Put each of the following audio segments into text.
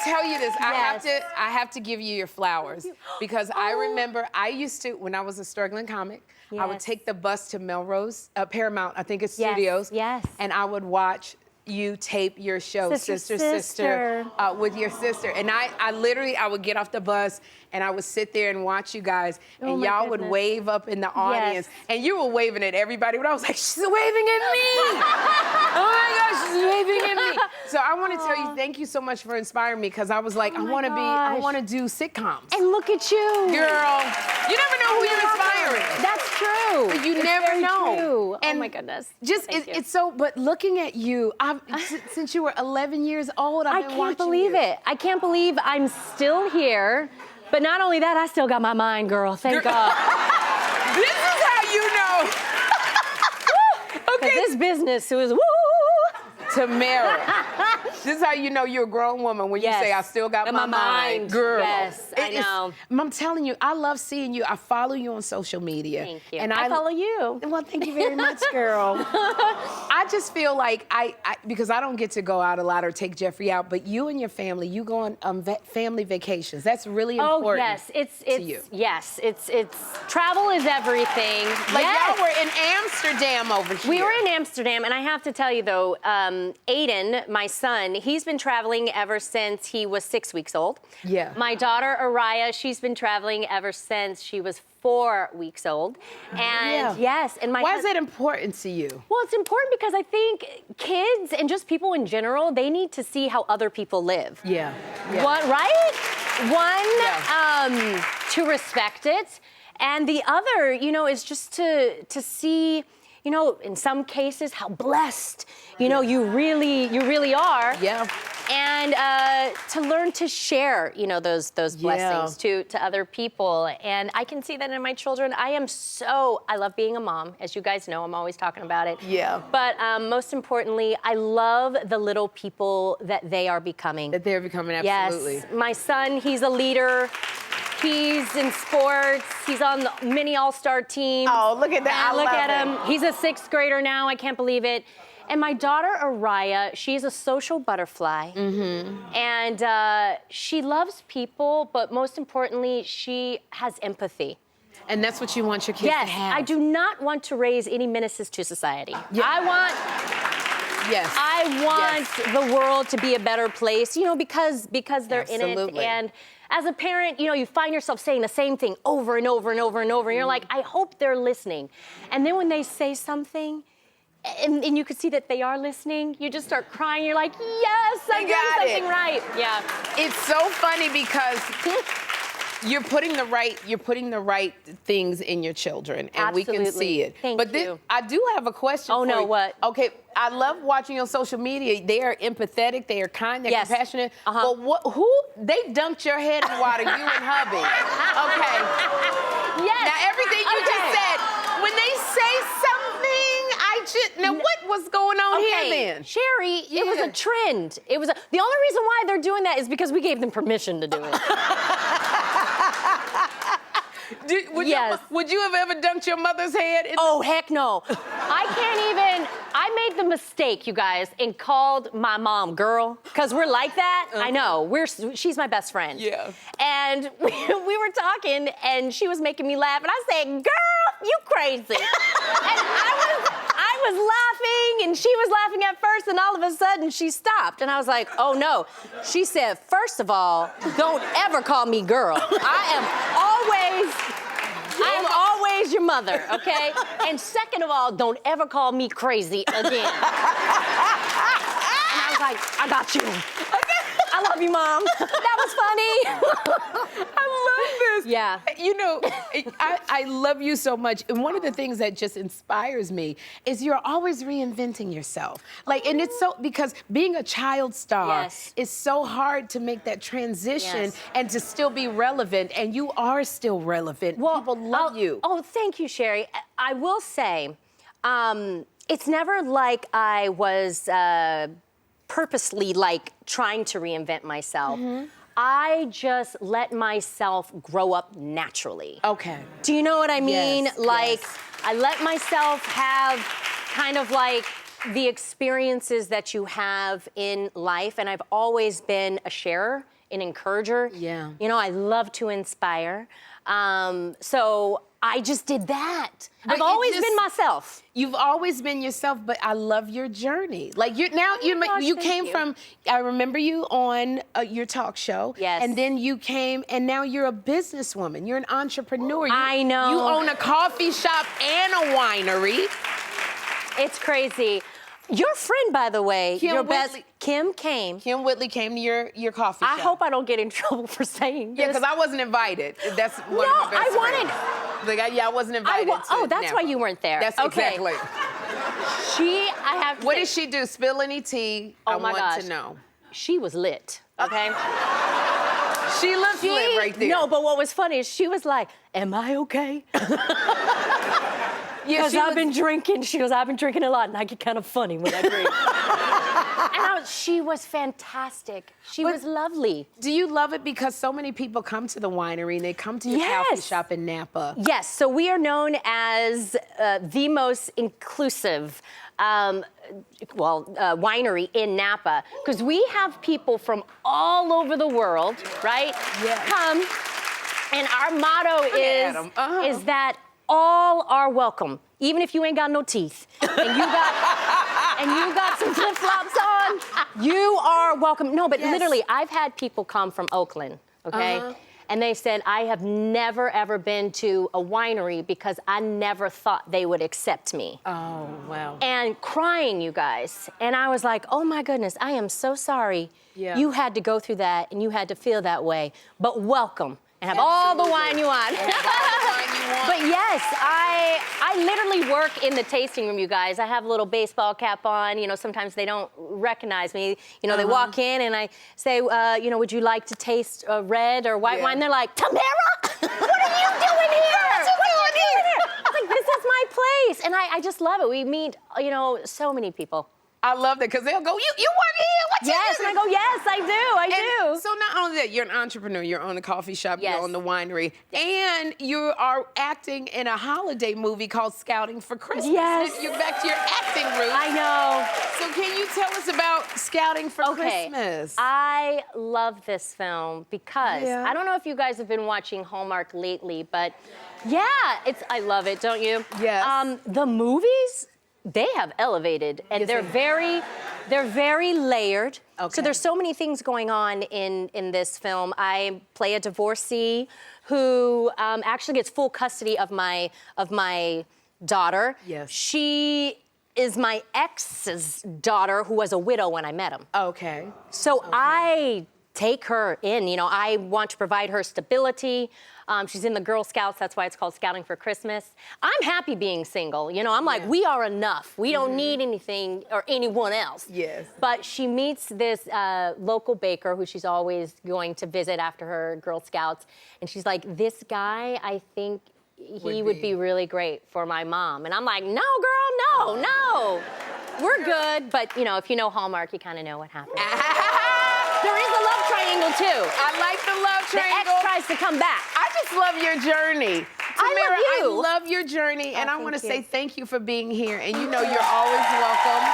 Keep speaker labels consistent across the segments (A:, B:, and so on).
A: tell you this.
B: Yes.
A: I have to give you your flowers because I remember I used to, when I was a struggling comic, I would take the bus to Melrose, Paramount, I think it's Studios.
B: Yes.
A: And I would watch you tape your show, Sister, with your sister. And I literally, I would get off the bus and I would sit there and watch you guys, and y'all would wave up in the audience. And you were waving at everybody, but I was like, she's waving at me. Oh my gosh, she's waving at me. So I want to tell you, thank you so much for inspiring me, because I was like, I want to do sitcoms.
B: And look at you.
A: Girl, you never know who you're inspiring.
B: That's true.
A: But you never know.
B: True.
A: And
B: oh my goodness.
A: Just it's so. But looking at you, since you were 11 years old, I've been watching you.
B: I can't believe it. I can't believe I'm still here. But not only that, I still got my mind, girl. Thank God.
A: This is how you know.
B: Okay. This business was woo.
A: Tamera. This is how you know you're a grown woman, when you say, I still got my mind. Girl.
B: Yes, I know.
A: I'm telling you, I love seeing you. I follow you on social media.
B: Thank you.
A: And
B: I follow you.
A: Well, thank you very much, girl. I just feel like because I don't get to go out a lot or take Jeffrey out, but you and your family, you go on family vacations. That's really important.
B: Oh, yes.
A: To you.
B: Yes, it's travel is everything.
A: Like y'all were in Amsterdam over here.
B: We were in Amsterdam, and I have to tell you though, Aiden, my son, he's been traveling ever since he was 6 weeks old.
A: Yeah.
B: My daughter, Araya, she's been traveling ever since she was 4 weeks old. And yes, and
A: why is that important to you?
B: Well, it's important because I think kids and just people in general, they need to see how other people live.
A: Yeah.
B: What, right? One, to respect it, and the other, is just to see, in some cases, how blessed, you really are. Yeah. And to learn to share, those blessings to other people. And I can see that in my children. I love being a mom. As you guys know, I'm always talking about it. Yeah. But most importantly, I love the little people that they are becoming.
A: That they're becoming, absolutely.
B: Yes. My son, he's a leader. He's in sports. He's on the mini all-star team. Oh, look at that. Look at him. He's a 6th grader now. I can't believe it. And my daughter, Araya, she's a social butterfly. Mm-hmm. And she loves people, but most importantly, she has empathy.
A: And that's what you want your kids to have.
B: Yes, I do not want to raise any menaces to society. Yeah. I want the world to be a better place, because they're in it. And as a parent, you find yourself saying the same thing over and over and over and over. And you're like, I hope they're listening. And then when they say something, and you can see that they are listening, you just start crying. You're like, yes, I'm doing something right. Yeah.
A: It's so funny because you're putting the right things in your children, and we can see it.
B: Thank you.
A: I do have a question for you.
B: What?
A: Okay, I love watching you on social media. They are empathetic, they are kind, they're compassionate. But they dunked your head in water, you and hubby. Okay.
B: Yes.
A: Now everything you just said, when they say something, now what was going on here then?
B: Sherri, it was a trend. The only reason why they're doing that is because we gave them permission to do it.
A: Would you have ever dunked your mother's head?
B: Oh, heck no. I made the mistake, you guys, and called my mom girl, because we're like that. I know, she's my best friend. Yeah. And we were talking, and she was making me laugh, and I said, girl, you crazy. And I was laughing, and she was laughing at first, and all of a sudden she stopped, and I was like, oh no. She said, first of all, don't ever call me girl. I am always your mother, okay? And second of all, don't ever call me crazy again. And I was like, I got you. I love you, Mom. That was funny.
A: I love this.
B: Yeah.
A: I love you so much. And one of the things that just inspires me is you're always reinventing yourself. And it's so, because being a child star is so hard to make that transition and to still be relevant. And you are still relevant. Well, people love you.
B: Oh, thank you, Sherri. I will say, it's never like I was purposely trying to reinvent myself. Mm-hmm. I just let myself grow up naturally.
A: Okay.
B: Do you know what I mean? I let myself have kind of the experiences that you have in life, and I've always been a sharer, an encourager.
A: Yeah.
B: You know, I love to inspire. So I just did that.
A: But
B: I've always been myself.
A: You've always been yourself, but I love your journey. Like you came from. I remember you on your talk show.
B: Yes.
A: And then you came, and now you're a businesswoman. You're an entrepreneur.
B: I know.
A: You own a coffee shop and a winery.
B: It's crazy. Your friend, by the way,
A: Kim Whitley came to your coffee shop.
B: I hope I don't get in trouble for saying this.
A: Yeah, because I wasn't invited. That's one of my best friends. I wasn't invited.
B: That's why you weren't there.
A: That's
B: okay.
A: exactly.
B: What
A: did she do? Spill any tea? I want to know.
B: She was lit, okay?
A: She looked lit right there.
B: No, but what was funny is she was like, am I okay? Because I've been drinking. She goes, I've been drinking a lot, and I get kind of funny when I drink. And she was fantastic. She was lovely.
A: Do you love it because so many people come to the winery and they come to your coffee shop in Napa?
B: Yes, so we are known as the most inclusive winery in Napa, because we have people from all over the world, right?
A: Yes.
B: Come, and our motto is that all are welcome, even if you ain't got no teeth and you got some flip-flops on, you are welcome. No, but literally, I've had people come from Oakland, okay? And they said, I have never, ever been to a winery because I never thought they would accept me.
A: Oh, wow.
B: And crying, you guys. And I was like, oh my goodness, I am so sorry.
A: Yeah.
B: You had to go through that and you had to feel that way, but welcome. And have all the wine you want. But yes, I literally work in the tasting room, you guys. I have a little baseball cap on. You know, sometimes they don't recognize me. You know, they walk in and I say, you know, would you like to taste red or white wine? They're like, Tamera? What are you doing here? What are you doing here? I'm like, this is my place. And I just love it. We meet, you know, so many people.
A: I love that because they'll go, you work here? What you
B: Yes, and I go, yes, I do.
A: So not only that, you're an entrepreneur, you're on a coffee shop, you're on the winery, and you are acting in a holiday movie called Scouting for Christmas.
B: Yes.
A: You're back to your acting roots.
B: I know.
A: So can you tell us about Scouting for Christmas?
B: I love this film because I don't know if you guys have been watching Hallmark lately, but I love it, don't you?
A: Yes.
B: The movies, they have elevated, and they're very layered. Okay. So there's so many things going on in this film. I play a divorcee who actually gets full custody of my daughter.
A: Yes.
B: She is my ex's daughter who was a widow when I met him.
A: Okay.
B: So I take her in, you know, I want to provide her stability. She's in the Girl Scouts, that's why it's called Scouting for Christmas. I'm happy being single, you know, I'm like, we are enough. We don't need anything or anyone else.
A: Yes.
B: But she meets this local baker who she's always going to visit after her Girl Scouts. And she's like, this guy, I think he would be really great for my mom. And I'm like, no, girl, no. We're good. But, you know, if you know Hallmark, you kind of know what happens. There is a love triangle, too.
A: I like the love triangle.
B: The ex tries to come back.
A: I just love your journey. Tamera,
B: I love you.
A: I love your journey, and I want to say thank you for being here. And you know you're always welcome.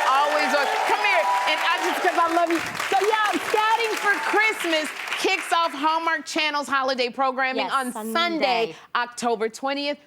A: Always welcome. Come here. And because I love you. So yeah, Scouting for Christmas kicks off Hallmark Channel's holiday programming on Sunday, October 20th.